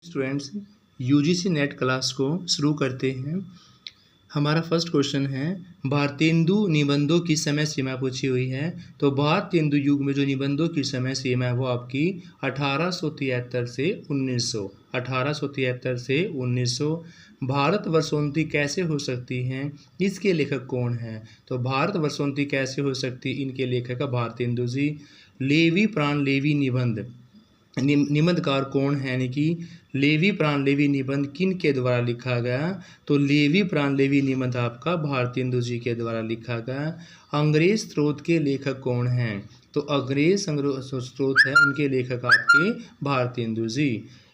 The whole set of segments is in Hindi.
स्टूडेंट्स, यूजीसी नेट क्लास को शुरू करते हैं। हमारा फर्स्ट क्वेश्चन है, भारतेंदु निबंधों की समय सीमा पूछी हुई है। तो भारतेंदु युग में जो निबंधों की समय सीमा है वो आपकी 1873 से 1900 1873 से 1900। भारत वर्षोन्ति कैसे हो सकती हैं, इसके लेखक कौन हैं? तो भारत वर्षोन्ति कैसे हो सकती, इनके लेखक भारतेंदु जी। लेवी प्राण लेवी निबंध निबंधकार कौन है, यानी कि लेवी प्राण लेवी निबंध किन के द्वारा लिखा गया? तो लेवी प्राण लेवी निबंध आपका भारतेंदु जी के द्वारा लिखा गया। अंग्रेज स्रोत के लेखक कौन हैं? तो अंग्रेज स्रोत है उनके लेखक आपके भारतेंदु जी।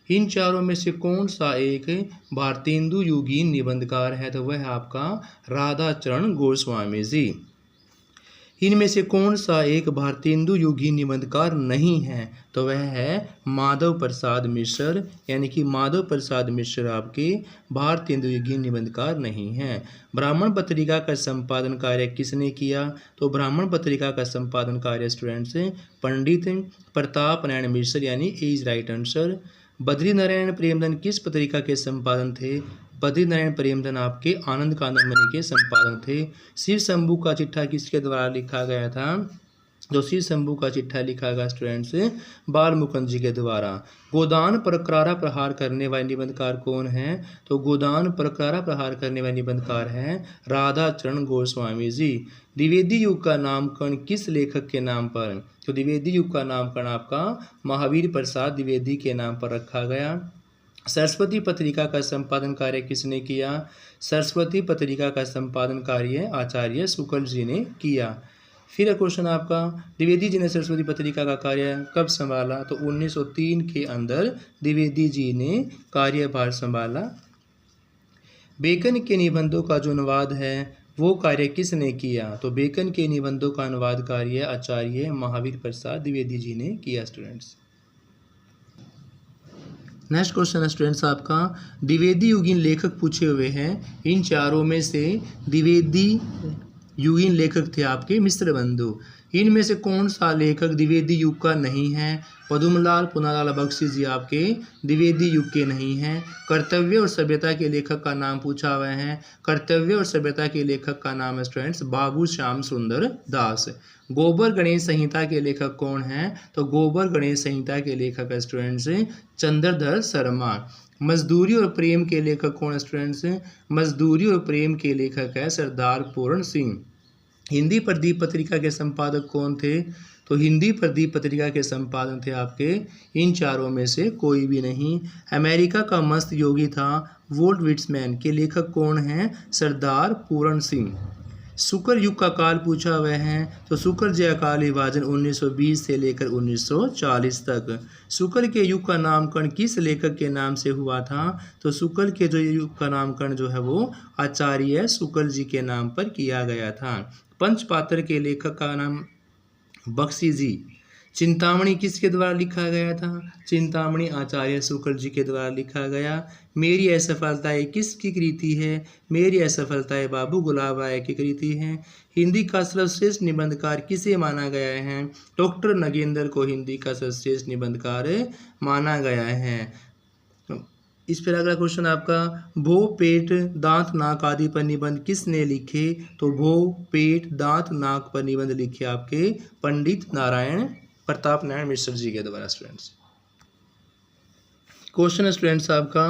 इन चारों में से कौन सा एक भारतेंदु युगीन निबंधकार है? तो वह है आपका राधाचरण गोस्वामी जी। इनमें से कौन सा एक भारतेंदु युगीन निबंधकार नहीं है? तो वह है माधव प्रसाद मिश्र, यानी कि माधव प्रसाद मिश्र आपके भारतेंदु युगीन निबंधकार नहीं हैं। ब्राह्मण पत्रिका का संपादन कार्य किसने किया? तो ब्राह्मण पत्रिका का संपादन कार्य स्टूडेंट्स पंडित प्रताप नारायण मिश्र, यानी is right answer. Badrinarayan Premchand किस पत्रिका के संपादन थे? बद्रीनारायण प्रेमचंद आपके आनंद कादंबरी के संपादक थे। शिव शंभू का चिट्ठा किसके द्वारा लिखा गया था? जो शिव शंभू का चिट्ठा लिखा गया स्टूडेंट्स बाल मुकुंद जी के द्वारा। गोदान पर करारा प्रहार करने वाले निबंधकार कौन है? तो गोदान पर करारा प्रहार करने वाले निबंधकार हैं राधाचरण गोस्वामी जी। द्विवेदी युग का नामकरण किस लेखक के नाम पर? तो द्विवेदी युग का नामकरण आपका महावीर प्रसाद द्विवेदी के नाम पर रखा गया। सरस्वती पत्रिका का संपादन कार्य किसने किया? सरस्वती पत्रिका का संपादन कार्य आचार्य शुक्ल जी ने किया। फिर क्वेश्चन आपका, द्विवेदी जी ने सरस्वती पत्रिका का कार्य कब संभाला? तो 1903 के अंदर द्विवेदी जी ने कार्यभार संभाला। बेकन के निबंधों का जो अनुवाद है वो कार्य किसने किया? तो बेकन के निबंधों का अनुवाद कार्य आचार्य महावीर प्रसाद द्विवेदी जी ने किया स्टूडेंट्स। नेक्स्ट क्वेश्चन है स्टूडेंट्स आपका, द्विवेदी युगीन लेखक पूछे हुए हैं। इन चारों में से द्विवेदी युगीन लेखक थे आपके मिश्र बंधु। इनमें से कौन सा लेखक द्विवेदी युग का नहीं है? पदुमलाल पुनालाल बख्शी जी आपके द्विवेदी युग के नहीं हैं। कर्तव्य और सभ्यता के लेखक का नाम पूछा हुआ है। कर्तव्य और सभ्यता के लेखक का नाम है स्टूडेंट्स बाबू श्याम सुंदर दास। गोबर गणेश संहिता के लेखक कौन हैं? तो गोबर गणेश संहिता के लेखक है स्टूडेंट्स चंद्रधर शर्मा। मजदूरी और प्रेम के लेखक कौन है स्टूडेंट्स? मजदूरी और प्रेम के लेखक है सरदार पूर्ण सिंह। हिंदी प्रदीप पत्रिका के संपादक कौन थे? तो हिंदी प्रदीप पत्रिका के संपादक थे आपके इन चारों में से कोई भी नहीं। अमेरिका का मस्त योगी था वोल्ट विट्समैन के लेखक कौन हैं? सरदार पूर्ण सिंह। शुक्र युग का काल पूछा हुआ है। तो शुक्र जय काल विभाजन 1920 से लेकर 1940 तक। शुक्र के युग का नामकरण किस लेखक के नाम से हुआ था? तो शुक्र के जो युग का नामकरण जो है वो आचार्य शुक्ल जी के नाम पर किया गया था। पंचपात्र के लेखक का नाम बख्शी जी। चिंतामणि किसके द्वारा लिखा गया था? चिंतामणि आचार्य शुक्ल जी के द्वारा लिखा गया। मेरी असफलताएं किसकी कृति है? मेरी असफलताएं बाबू गुलाब राय की कृति है। हिंदी का सर्वश्रेष्ठ निबंधकार किसे माना गया है? डॉक्टर नगेंद्र को हिंदी का सर्वश्रेष्ठ निबंधकार माना गया है। इस पर अगला क्वेश्चन आपका, भो पेट दांत नाक आदि पर निबंध किसने लिखे? तो भो पेट दांत नाक पर निबंध लिखे आपके पंडित नारायण प्रताप नारायण मिश्र जी के द्वारा स्टूडेंट्स। क्वेश्चन स्टूडेंट्स आपका,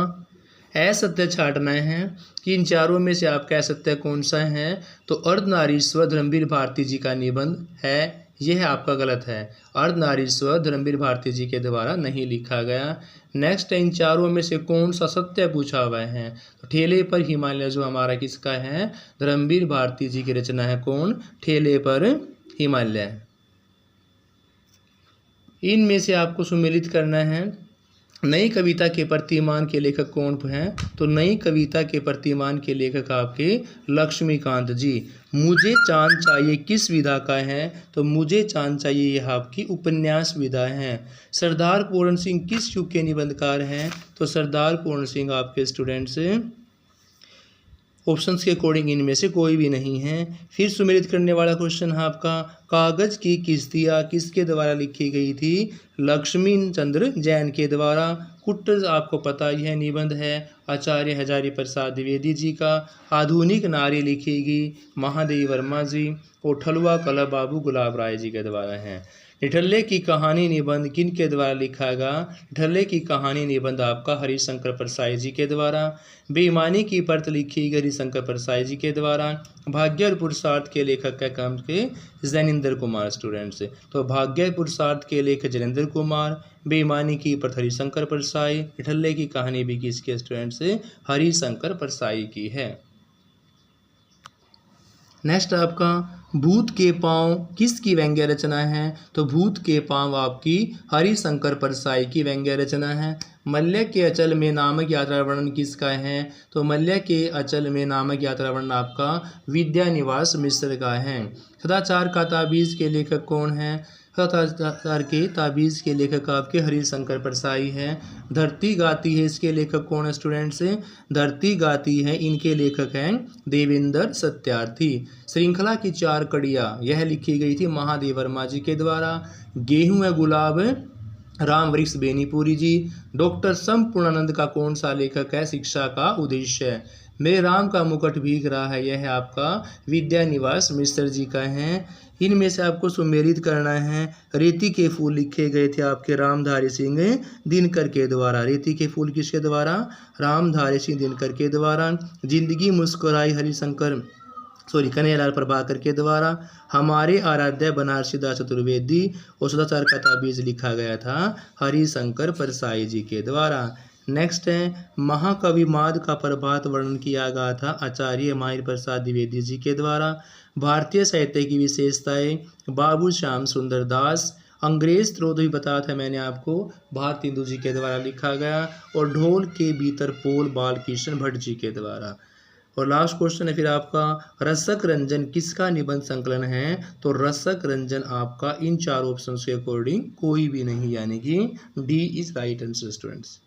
असत्य छांटना है कि इन चारों में से आपका असत्य कौन सा है? तो अर्धनारीश्वर धर्मवीर भारती जी का निबंध है, यह आपका गलत है। अर्धनारीश्वर धर्मवीर भारती जी के द्वारा नहीं लिखा गया। नेक्स्ट, इन चारों में से कौन सा सत्य पूछा हुआ है? तो ठेले पर हिमालय जो हमारा किसका है? धर्मवीर भारती जी की रचना है। कौन? ठेले पर हिमालय। इनमें से आपको सुमेलित करना है। नई कविता के प्रतिमान के लेखक कौन हैं? तो नई कविता के प्रतिमान के लेखक आपके लक्ष्मीकांत जी। मुझे चांद चाहिए किस विधा का है? तो मुझे चांद चाहिए यह आपकी उपन्यास विधा है। सरदार पूर्ण सिंह किस युग के निबंधकार हैं? तो सरदार पूर्ण सिंह आपके स्टूडेंट्स ऑप्शंस के अकॉर्डिंग इनमें से कोई भी नहीं है। फिर सुमेलित करने वाला क्वेश्चन है आपका, कागज की किश्तियाँ किसके द्वारा लिखी गई थी? लक्ष्मी चंद्र जैन के द्वारा। कुट्ट आपको पता ही है निबंध है आचार्य हजारी प्रसाद द्विवेदी जी का। आधुनिक नारी लिखी गई महादेवी वर्मा जी। और ठलुआ कला बाबू गुलाब राय जी के द्वारा है। निठल्ले की कहानी निबंध किन के द्वारा लिखा गया? निठल्ले की कहानी निबंध आपका हरिशंकर परसाई जी के द्वारा। बेईमानी की परत लिखी गई हरिशंकर परसाई जी के द्वारा। भाग्य और पुरुषार्थ के लेखक का काम के जैनेन्द्र कुमार स्टूडेंट्स। तो भाग्य पुरुषार्थ के लेखक जैनेन्द्र कुमार। बेईमानी की परत हरिशंकर परसाई। निठल्ले की कहानी भी किसके स्टूडेंट्स? हरिशंकर परसाई की है। नेक्स्ट आपका, भूत के पांव किसकी व्यंग्य रचना है? तो भूत के पांव आपकी हरिशंकर परसाई की व्यंग्य रचना है। मल्य के अचल में नामक यात्रा वर्णन किसका है? तो मल्य के अचल में नामक यात्रा वर्णन आपका विद्यानिवास मिश्र का है। सदाचार का ताबीज के लेखक कौन है? सदाचार के ताबीज के लेखक आपके हरिशंकर परसाई है। धरती गाती है इसके लेखक कौन है स्टूडेंट्स? धरती गाती है इनके लेखक हैं देवेंद्र सत्यार्थी। श्रृंखला की 4 कड़ियाँ यह लिखी गई थी महादेव वर्मा जी के द्वारा। गेहूं है गुलाब राम वृक्ष बेनीपुरी जी। डॉक्टर संपूर्णानंद का कौन सा लेखक है? शिक्षा का उद्देश्य। मेरे राम का मुकुट भीग रहा है यह आपका विद्यानिवास मिश्र जी का है। इनमें से आपको सुमेलित करना है। रेती के फूल लिखे गए थे आपके रामधारी सिंह दिनकर के द्वारा। रेती के फूल किसके द्वारा? रामधारी सिंह दिनकर के द्वारा। जिंदगी मुस्कुराई कन्हैयालाल प्रभाकर के द्वारा। हमारे आराध्य बनारसी दास चतुर्वेदी। और सदाचार का ताबीज लिखा गया था हरिशंकर परसाई जी के द्वारा। नेक्स्ट है, महाकवि माद का प्रभात वर्णन किया गया था आचार्य माहिर प्रसाद द्विवेदी जी के द्वारा। भारतीय साहित्य की विशेषताएं बाबू श्याम सुंदर दास। अंग्रेज स्रोत भी बताया था मैंने आपको भारतेंदु जी के द्वारा लिखा गया। और ढोल के भीतर पोल बालकृष्ण भट्ट जी के द्वारा। और लास्ट क्वेश्चन है फिर आपका, रसक रंजन किसका निबंध संकलन है? तो रसक रंजन आपका इन 4 ऑप्शंस के अकॉर्डिंग कोई भी नहीं, यानी कि D is right answer students.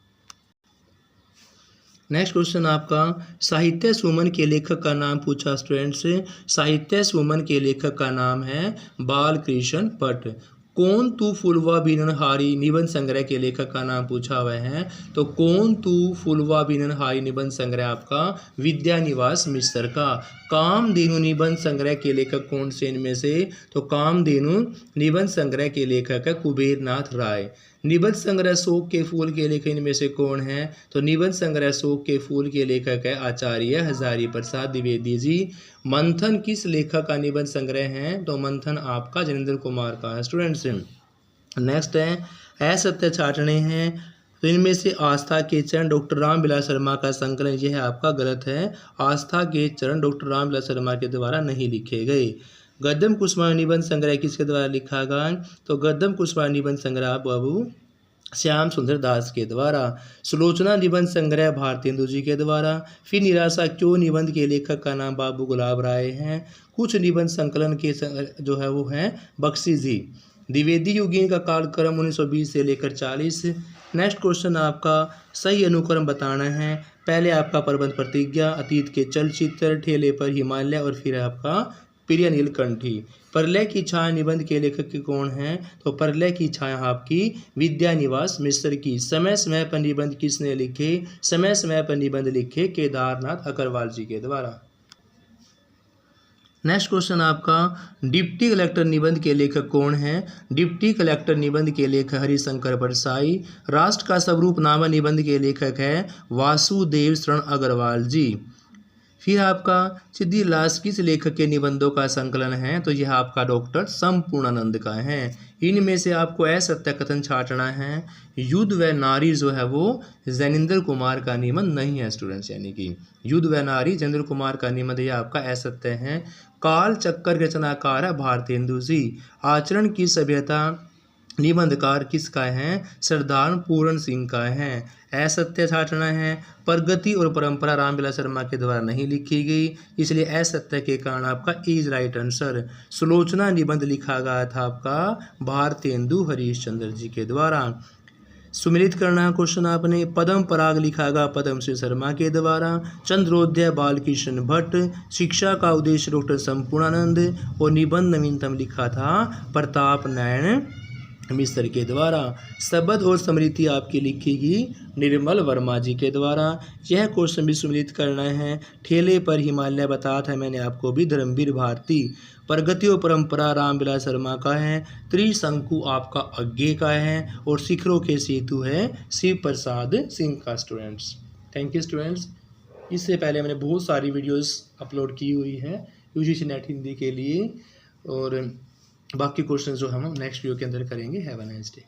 Next question आपका, साहित्य सुमन के लेखक का नाम पूछा स्टूडेंट्स। साहित्य सुमन के लेखक का नाम है बालकृष्ण भट्ट। कौन तू फुलवा बिनन हारी निबंध संग्रह के लेखक का नाम पूछा हुआ है। तो कौन तू फुलवा बिनन हारी निबंध संग्रह आपका विद्यानिवास मिश्र का। कामधेनु निबंध संग्रह के लेखक कौन से इनमें से? तो कामधेनु निबंध संग्रह के लेखक है कुबेरनाथ राय। निबंध संग्रह शोक के फूल के लेखक इनमें से कौन है? तो निबंध संग्रह शोक के फूल के लेखक है आचार्य हजारी प्रसाद द्विवेदी जी। मंथन किस लेखक का निबंध संग्रह है? तो मंथन आपका जैनेन्द्र कुमार का है स्टूडेंट्स। नेक्स्ट है असत्य छाटने हैं। तो इनमें से आस्था के चरण डॉक्टर रामविलास शर्मा का संकलन यह है आपका गलत है। आस्था के चरण डॉक्टर रामविलास शर्मा के द्वारा नहीं लिखे गए। गद्यम कुसुमा निबंध संग्रह किसके द्वारा लिखा गया? तो गद्यम कुसुमा निबंध संग्रह बाबू श्याम सुंदर दास के द्वारा। सुलोचना निबंध संग्रह भारतेंदु जी के द्वारा। फिर निराशा क्यों निबंध के लेखक का नाम बाबू गुलाब राय हैं। कुछ निबंध संकलन के जो है वो हैं बख्शी जी। द्विवेदी युगीन का कालक्रम 1920 से लेकर 40। नेक्स्ट क्वेश्चन आपका सही अनुक्रम बताना है। पहले आपका प्रबंध प्रतिज्ञा, अतीत के चलचित्र, ठेले पर हिमालय और फिर आपका प्रिय नीलकंठी। प्रलय की छाया निबंध के लेखक के कौन हैं? तो प्रलय की छाया आपकी विद्यानिवास मिश्र की। समय समय पर निबंध किसने लिखे? समय समय पर निबंध लिखे केदारनाथ अग्रवाल जी के द्वारा। नेक्स्ट क्वेश्चन आपका डिप्टी कलेक्टर निबंध के लेखक कौन है? डिप्टी कलेक्टर निबंध के लेखक हरिशंकर परसाई। राष्ट्र का स्वरूपनामा निबंध के लेखक है वासुदेव शरण अग्रवाल जी। फिर आपका सिद्धिलास किस लेखक के निबंधों का संकलन है? तो यह आपका डॉक्टर संपूर्णानंद का है। इनमें से आपको असत्य कथन छाटना है। युद्ध व नारी जो है वो जैनेन्द्र कुमार का निबंध नहीं है स्टूडेंट्स, यानी कि युद्ध व नारी जैनेन्द्र कुमार का निबंध यह आपका असत्य है। काल चक्कर रचनाकार है भारतेंदु जी। आचरण की सभ्यता निबंधकार किसका है? सरदार पूर्ण सिंह का है। असत्य छाटना है। प्रगति और परंपरा रामविलास शर्मा के द्वारा नहीं लिखी गई, इसलिए असत्य के कारण आपका इज राइट आंसर। सुलोचना निबंध लिखा गया था आपका भारतेंदु हरिश्चंद्र जी के द्वारा। सुमिलित करना है क्वेश्चन आपने। पद्म पराग लिखा गया पद्म श्री शर्मा के द्वारा। चंद्रोदय बालकृष्ण भट्ट। शिक्षा का उद्देश्य डॉक्टर संपूर्णानंद। और निबंध नवीनतम लिखा था प्रताप नारायण मिश्र के द्वारा। शब्द और स्मृति आपकी लिखेगी निर्मल वर्मा जी के द्वारा। यह क्वेश्चन भी सुमिलित करना है। ठेले पर हिमालय बताया था मैंने आपको भी धर्मवीर भारती। प्रगति और परंपरा रामविलास शर्मा का है। त्रिशंकु आपका अज्ञे का है। और शिखरों के सेतु है शिव प्रसाद सिंह का। Students thank you students. इससे पहले मैंने बहुत सारी वीडियोस अपलोड की हुई हैं यूजीसी नेट हिंदी के लिए, और बाकी क्वेश्चन जो हम नेक्स्ट वीडियो के अंदर करेंगे। Have a nice day.